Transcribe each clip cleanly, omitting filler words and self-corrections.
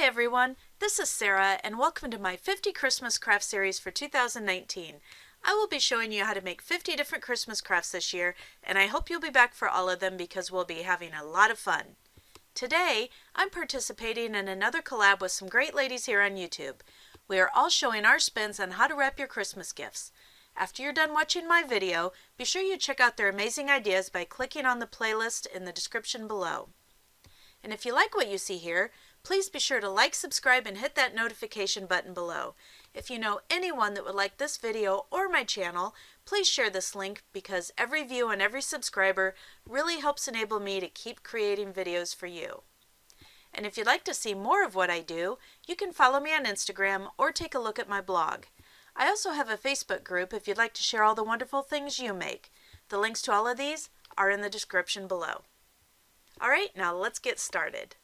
everyone, this is Sarah and welcome to my 50 Christmas craft series for 2019. I will be showing you how to make 50 different Christmas crafts this year, and I hope you'll be back for all of them because we'll be having a lot of fun. Today, I'm participating in another collab with some great ladies here on YouTube. We are all showing our spins on how to wrap your Christmas gifts. After you're done watching my video, be sure you check out their amazing ideas by clicking on the playlist in the description below. And if you like what you see here, please be sure to like, subscribe, and hit that notification button below. If you know anyone that would like this video or my channel, please share this link because every view and every subscriber really helps enable me to keep creating videos for you. And if you'd like to see more of what I do, you can follow me on Instagram or take a look at my blog. I also have a Facebook group if you'd like to share all the wonderful things you make. The links to all of these are in the description below. Alright, now let's get started.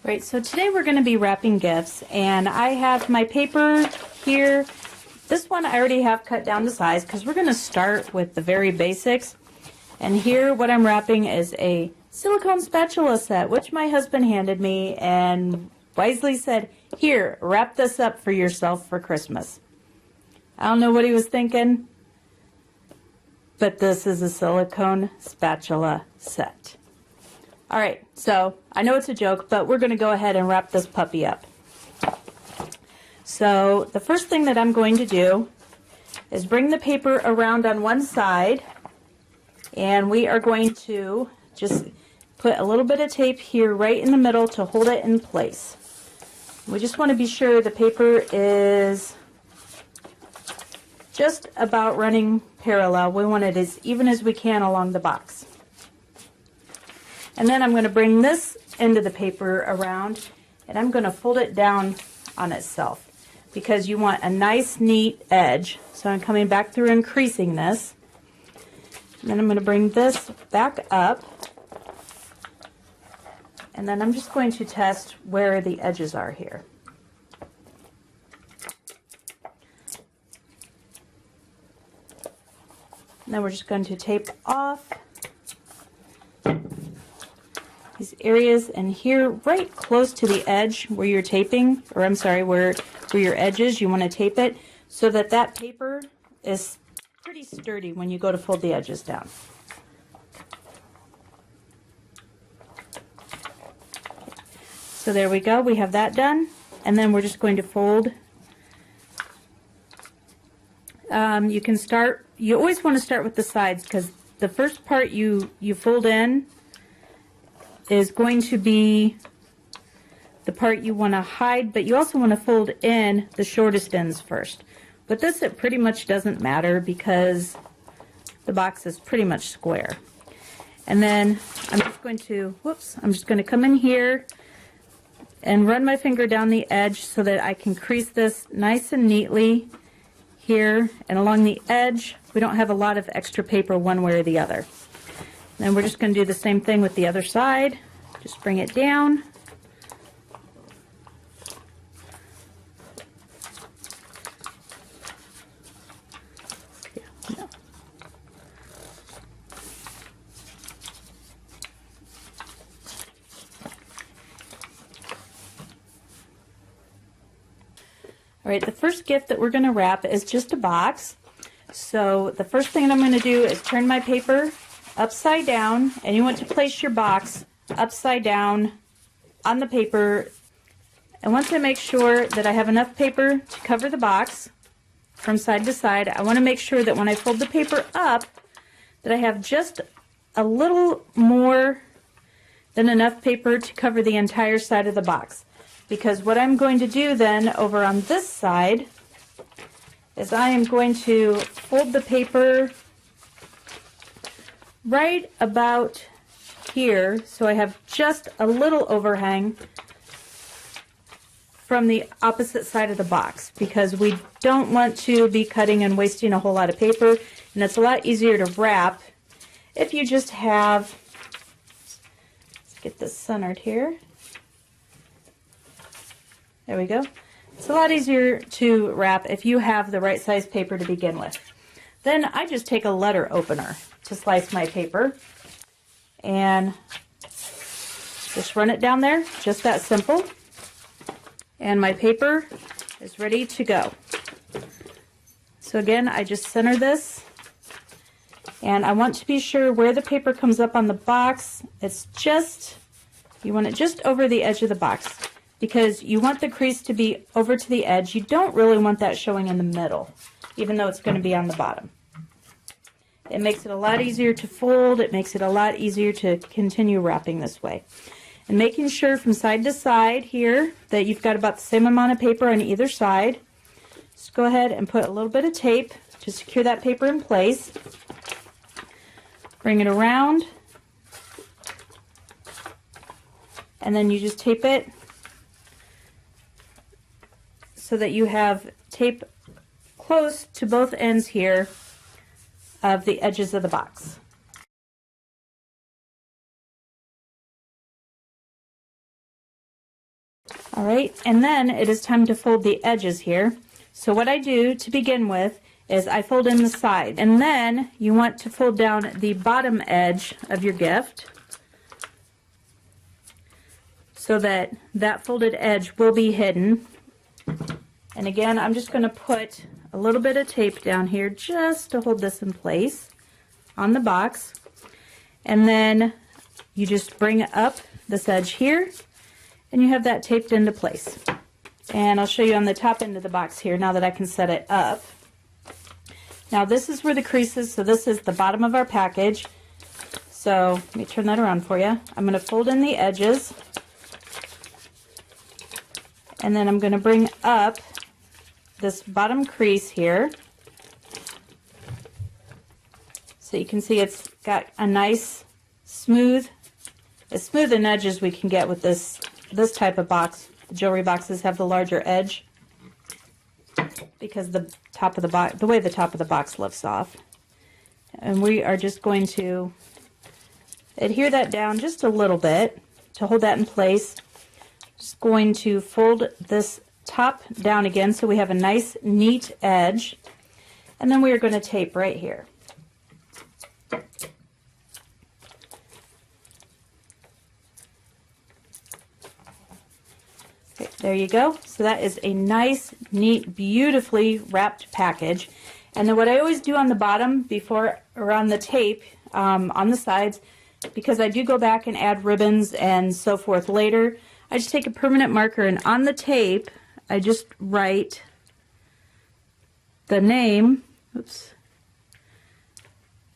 Right, so today we're going to be wrapping gifts, and I have my paper here. This one I already have cut down to size because we're going to start with the very basics. And here what I'm wrapping is a silicone spatula set, which my husband handed me and wisely said, "Here, wrap this up for yourself for Christmas." I don't know what he was thinking, but this is a silicone spatula set. All right, so I know it's a joke, but we're going to go ahead and wrap this puppy up. So the first thing that I'm going to do is bring the paper around on one side, and we are going to just put a little bit of tape here right in the middle to hold it in place. We just want to be sure the paper is just about running parallel. We want it as even as we can along the box. And then I'm going to bring this end of the paper around and I'm going to fold it down on itself because you want a nice neat edge. So I'm coming back through and creasing this. And then I'm going to bring this back up. And then I'm just going to test where the edges are here. And then we're just going to tape off these areas, and here right close to the edge where you're taping, or I'm sorry, where your edge is, you want to tape it so that that paper is pretty sturdy when you go to fold the edges down. So there we go, we have that done, and then we're just going to fold. You always want to start with the sides because the first part you fold in is going to be the part you want to hide, but you also want to fold in the shortest ends first. With this, it pretty much doesn't matter because the box is pretty much square. And then I'm just going to come in here and run my finger down the edge so that I can crease this nice and neatly here and along the edge. We don't have a lot of extra paper one way or the other. Then we're just going to do the same thing with the other side. Just bring it down. All right, the first gift that we're going to wrap is just a box. So the first thing I'm going to do is turn my paper upside down, and you want to place your box upside down on the paper. And once I make sure that I have enough paper to cover the box from side to side, I want to make sure that when I fold the paper up that I have just a little more than enough paper to cover the entire side of the box. Because what I'm going to do then over on this side is I am going to fold the paper right about here, so I have just a little overhang from the opposite side of the box, because we don't want to be cutting and wasting a whole lot of paper, and it's a lot easier to wrap if you just have, let's get this centered here. There we go. It's a lot easier to wrap if you have the right size paper to begin with. Then I just take a letter opener to slice my paper and just run it down there, just that simple. And my paper is ready to go. So again, I just center this, and I want to be sure where the paper comes up on the box, it's just, you want it just over the edge of the box, because you want the crease to be over to the edge. You don't really want that showing in the middle, even though it's going to be on the bottom. It makes it a lot easier to fold. It makes it a lot easier to continue wrapping this way. And making sure from side to side here that you've got about the same amount of paper on either side. Just go ahead and put a little bit of tape to secure that paper in place. Bring it around, and then you just tape it so that you have tape close to both ends here of the edges of the box. All right, and then it is time to fold the edges here. So what I do to begin with is I fold in the side, and then you want to fold down the bottom edge of your gift so that that folded edge will be hidden. And again, I'm just going to put a little bit of tape down here just to hold this in place on the box. And then you just bring up this edge here, and you have that taped into place. And I'll show you on the top end of the box here now that I can set it up. Now this is where the crease is, so this is the bottom of our package. So let me turn that around for you. I'm going to fold in the edges, and then I'm going to bring up this bottom crease here. So you can see it's got a nice smooth, as smooth an edge as we can get with this type of box. The jewelry boxes have the larger edge because the top of the box, the way the top of the box lifts off. And we are just going to adhere that down just a little bit to hold that in place. Just going to fold this top down again so we have a nice neat edge, and then we are going to tape right here. Okay, there you go. So that is a nice, neat, beautifully wrapped package. And then what I always do on the bottom before, or on the tape on the sides, because I do go back and add ribbons and so forth later, I just take a permanent marker, and on the tape I just write the name, oops,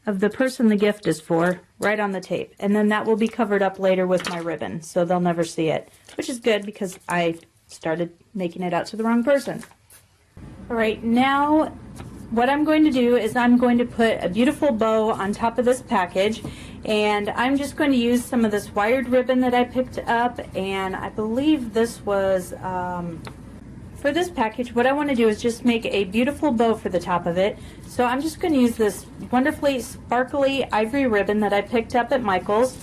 of the person the gift is for right on the tape, and then that will be covered up later with my ribbon, so they'll never see it, which is good because I started making it out to the wrong person. All right, now what I'm going to do is I'm going to put a beautiful bow on top of this package, and I'm just going to use some of this wired ribbon that I picked up, and I believe this was for this package. What I want to do is just make a beautiful bow for the top of it. So I'm just going to use this wonderfully sparkly ivory ribbon that I picked up at Michael's,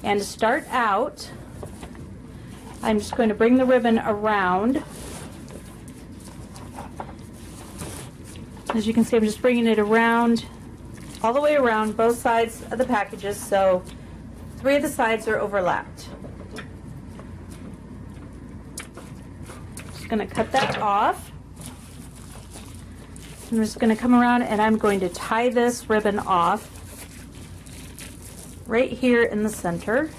and to start out I'm just going to bring the ribbon around. As you can see, I'm just bringing it around, all the way around both sides of the packages, so 3 of the sides are overlapped. Just going to cut that off. I'm just going to come around and I'm going to tie this ribbon off right here in the center.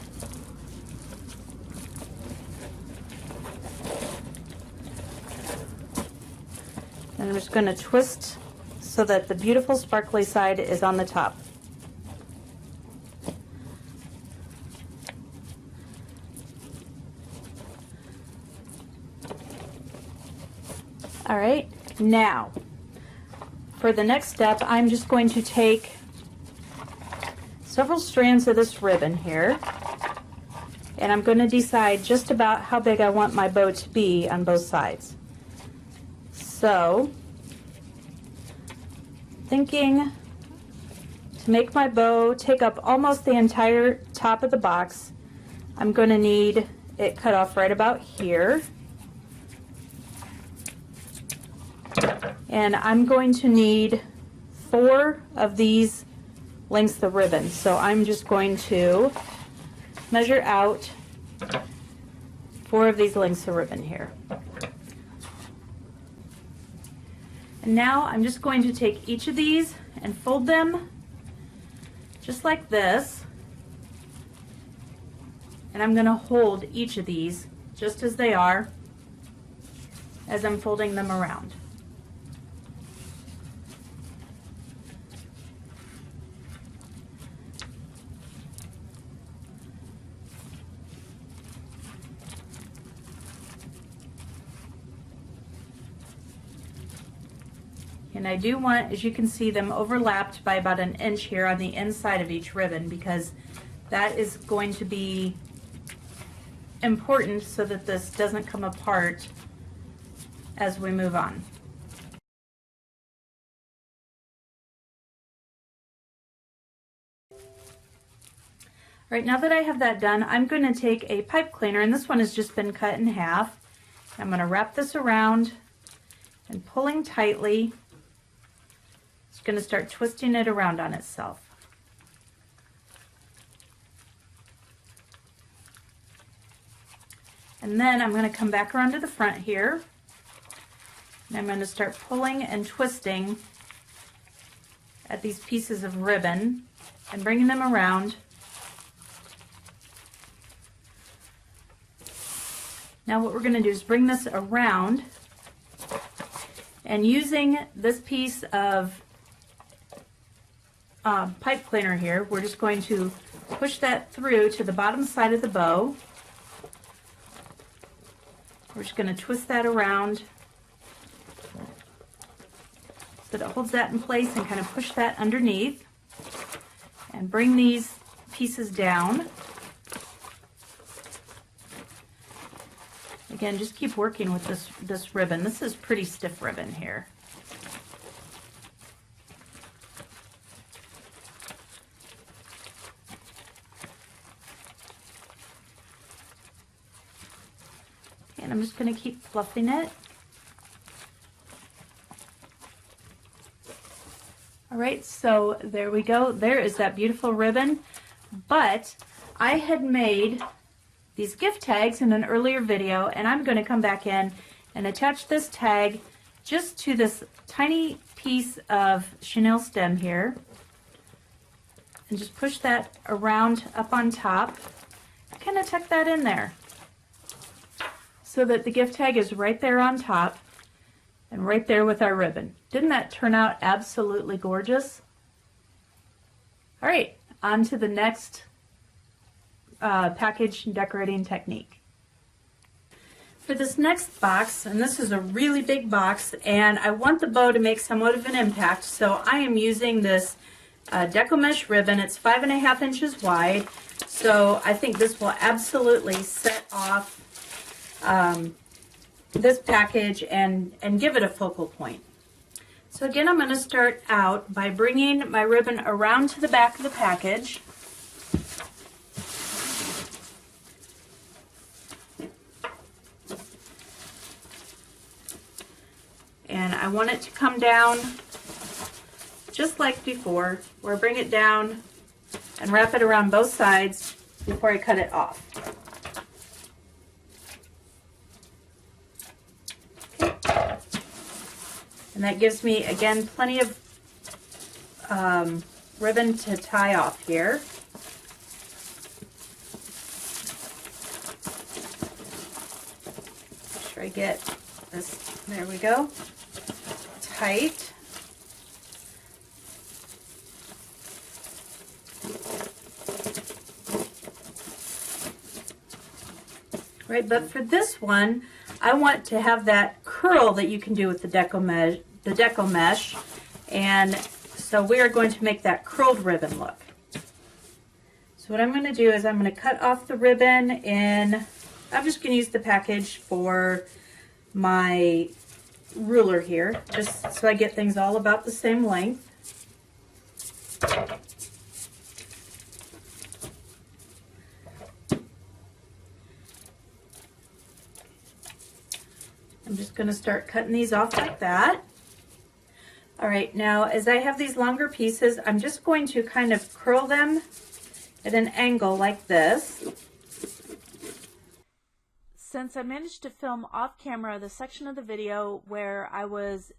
And I'm just going to twist so that the beautiful sparkly side is on the top. All right, now for the next step, I'm just going to take several strands of this ribbon here, and I'm going to decide just about how big I want my bow to be on both sides. So, thinking to make my bow take up almost the entire top of the box, I'm going to need it cut off right about here. And I'm going to need 4 of these lengths of ribbon. So I'm just going to measure out 4 of these lengths of ribbon here. And now I'm just going to take each of these and fold them just like this. And I'm going to hold each of these just as they are as I'm folding them around. And I do want, as you can see, them overlapped by about 1 inch here on the inside of each ribbon, because that is going to be important so that this doesn't come apart as we move on. All right, now that I have that done, I'm going to take a pipe cleaner, and this one has just been cut in half. I'm going to wrap this around and pulling tightly. It's going to start twisting it around on itself. And then I'm going to come back around to the front here, and I'm going to start pulling and twisting at these pieces of ribbon and bringing them around. Now what we're going to do is bring this around, and using this piece of pipe cleaner here, we're just going to push that through to the bottom side of the bow. We're just going to twist that around so that it holds that in place, and kind of push that underneath and bring these pieces down. Again, just keep working with this ribbon. This is pretty stiff ribbon here. And I'm just going to keep fluffing it. All right, so there we go. There is that beautiful ribbon. But I had made these gift tags in an earlier video, and I'm going to come back in and attach this tag just to this tiny piece of chenille stem here, and just push that around up on top. Kind of tuck that in there so that the gift tag is right there on top and right there with our ribbon. Didn't that turn out absolutely gorgeous? All right, on to the next package decorating technique. For this next box, and this is a really big box, and I want the bow to make somewhat of an impact, so I am using this deco mesh ribbon. It's 5.5 inches wide, so I think this will absolutely set off this package and give it a focal point. So again, I'm going to start out by bringing my ribbon around to the back of the package. And I want it to come down just like before, where I bring it down and wrap it around both sides before I cut it off. Okay. And that gives me, again, plenty of ribbon to tie off here. Make sure I get this, there we go, tight. Right, but for this one, I want to have that curl that you can do with the deco mesh, And so we are going to make that curled ribbon look. So what I'm going to do is I'm going to cut off the ribbon in, I'm just going to use the package for my ruler here, just so I get things all about the same length. I'm just going to start cutting these off like that. All right, now as I have these longer pieces, I'm just going to kind of curl them at an angle like this. Since I managed to film off camera the section of the video where I was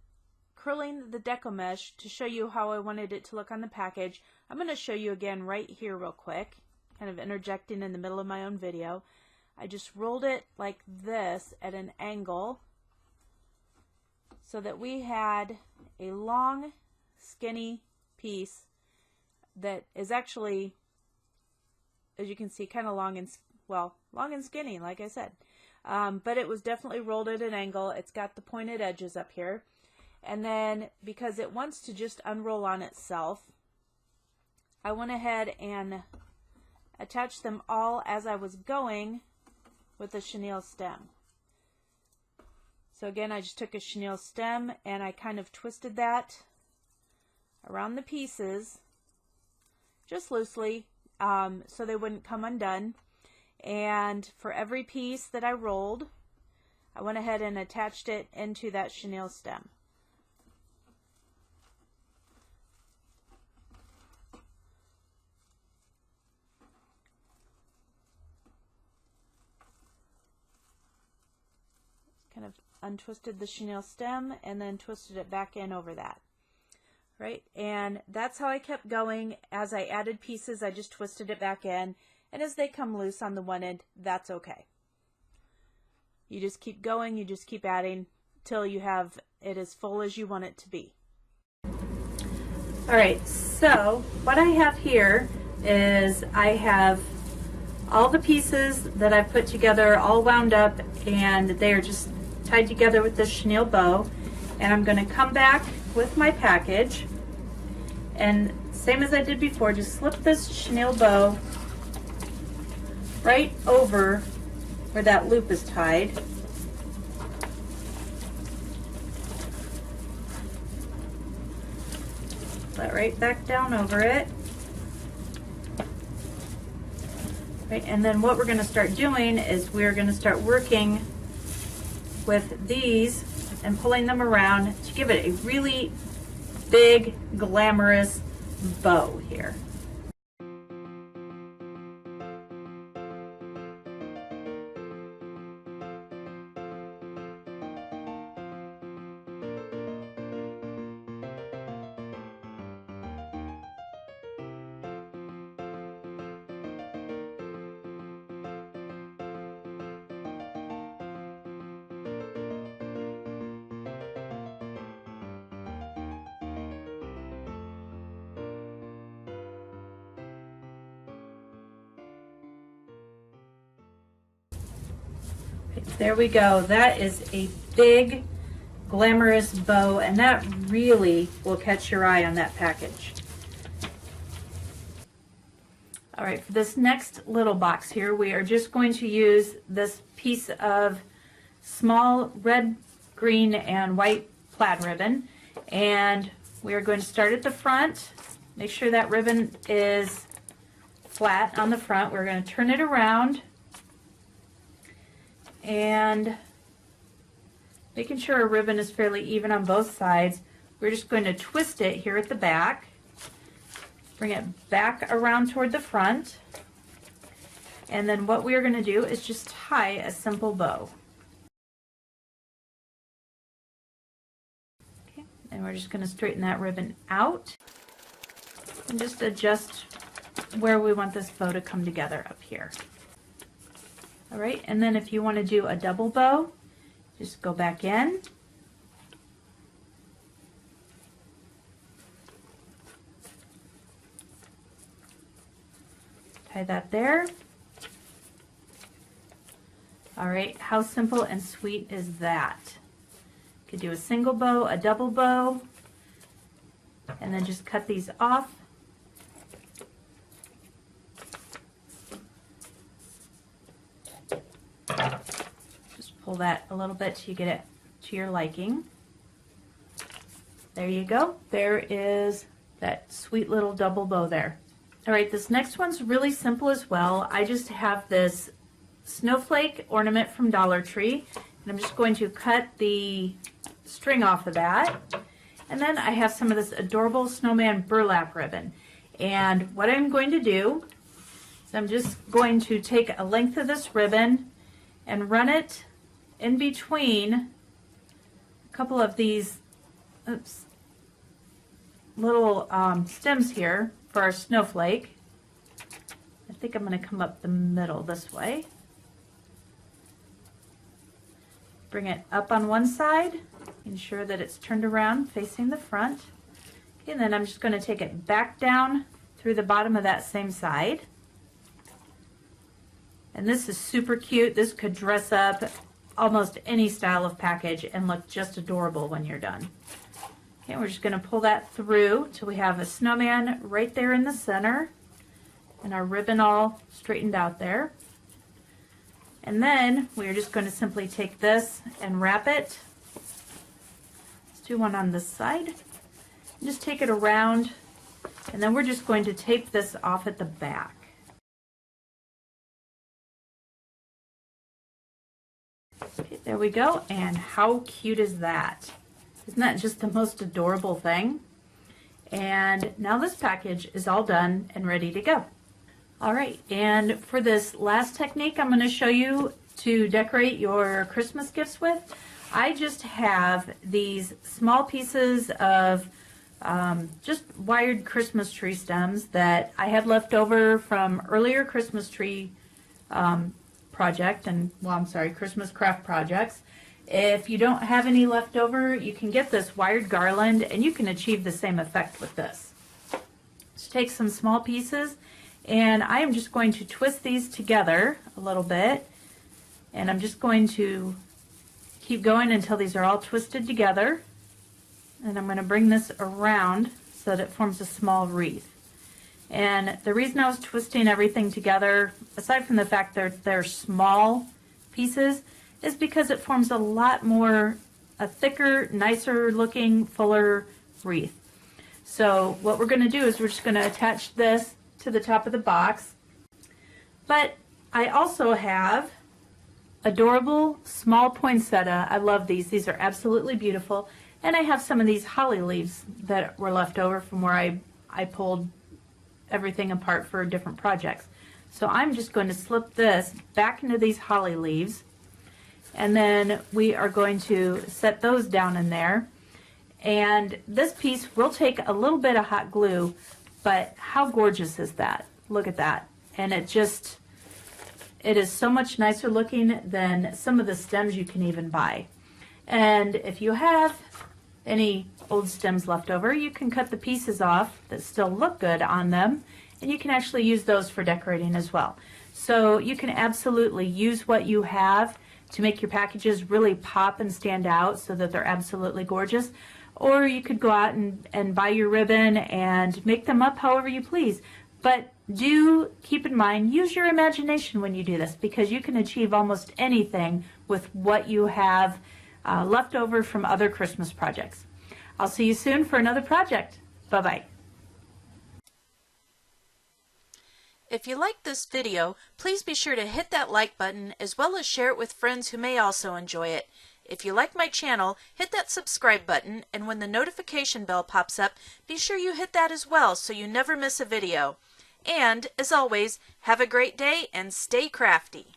curling the deco mesh to show you how I wanted it to look on the package, I'm going to show you again right here real quick, kind of interjecting in the middle of my own video. I just rolled it like this at an angle so that we had a long, skinny piece that is actually, as you can see, kind of long and, well, long and skinny, like I said. But it was definitely rolled at an angle. It's got the pointed edges up here. And then, because it wants to just unroll on itself, I went ahead and attached them all as I was going with a chenille stem. So again, I just took a chenille stem and I kind of twisted that around the pieces, just loosely, so they wouldn't come undone. And for every piece that I rolled, I went ahead and attached it into that chenille stem. Kind of untwisted the chenille stem and then twisted it back in over that. Right, and that's how I kept going. As I added pieces, I just twisted it back in, and as they come loose on the one end, that's okay. You just keep going, you just keep adding till you have it as full as you want it to be. All right, so what I have here is I have all the pieces that I've put together all wound up, and they are just tied together with this chenille bow. And I'm going to come back with my package, and same as I did before, just slip this chenille bow right over where that loop is tied. That right back down over it. Right, and then what we're going to start doing is we're going to start working with these and pulling them around to give it a really big, glamorous bow here. There we go. That is a big, glamorous bow, and that really will catch your eye on that package. All right, for this next little box here, we are just going to use this piece of small red, green, and white plaid ribbon, and we are going to start at the front. Make sure that ribbon is flat on the front. We're going to turn it around, and making sure our ribbon is fairly even on both sides, we're just going to twist it here at the back, bring it back around toward the front, and then what we are going to do is just tie a simple bow. Okay, and we're just going to straighten that ribbon out and just adjust where we want this bow to come together up here. All right, and then if you want to do a double bow, just go back in. Tie that there. All right, how simple and sweet is that? You could do a single bow, a double bow, and then just cut these off. Just pull that a little bit till you get it to your liking. There you go. There is that sweet little double bow there. All right, this next one's really simple as well. I just have this snowflake ornament from Dollar Tree, and I'm just going to cut the string off of that. And then I have some of this adorable snowman burlap ribbon. And what I'm going to do is I'm just going to take a length of this ribbon and run it in between a couple of these little stems here for our snowflake. I think I'm going to come up the middle this way. Bring it up on one side, ensure that it's turned around facing the front. Okay, and then I'm just going to take it back down through the bottom of that same side. And this is super cute. This could dress up almost any style of package and look just adorable when you're done. Okay, we're just going to pull that through till we have a snowman right there in the center and our ribbon all straightened out there. And then we're just going to simply take this and wrap it. Let's do one on this side. Just take it around, and then we're just going to tape this off at the back. Okay, there we go, and how cute is that? Isn't that just the most adorable thing? And now this package is all done and ready to go. All right, and for this last technique I'm going to show you to decorate your Christmas gifts with, I just have these small pieces of just wired Christmas tree stems that I had left over from earlier Christmas tree project and, well, I'm sorry, Christmas craft projects. If you don't have any left over, you can get this wired garland and you can achieve the same effect with this. Just take some small pieces, and I am just going to twist these together a little bit, and I'm just going to keep going until these are all twisted together, and I'm going to bring this around so that it forms a small wreath. And the reason I was twisting everything together, aside from the fact that they're small pieces, is because it forms a thicker, nicer looking, fuller wreath. So what we're going to do is we're just going to attach this to the top of the box. But I also have adorable small poinsettia. I love these. These are absolutely beautiful. And I have some of these holly leaves that were left over from where I pulled everything apart for different projects. So I'm just going to slip this back into these holly leaves, and then we are going to set those down in there. And this piece will take a little bit of hot glue, but how gorgeous is that? Look at that. And it is so much nicer looking than some of the stems you can even buy. And if you have any old stems left over, you can cut the pieces off that still look good on them, and you can actually use those for decorating as well. So you can absolutely use what you have to make your packages really pop and stand out so that they're absolutely gorgeous. Or you could go out and buy your ribbon and make them up however you please. But do keep in mind, use your imagination when you do this, because you can achieve almost anything with what you have left over from other Christmas projects. I'll see you soon for another project. Bye-bye. If you liked this video, please be sure to hit that like button as well as share it with friends who may also enjoy it. If you like my channel, hit that subscribe button, and when the notification bell pops up, be sure you hit that as well so you never miss a video. And, as always, have a great day and stay crafty.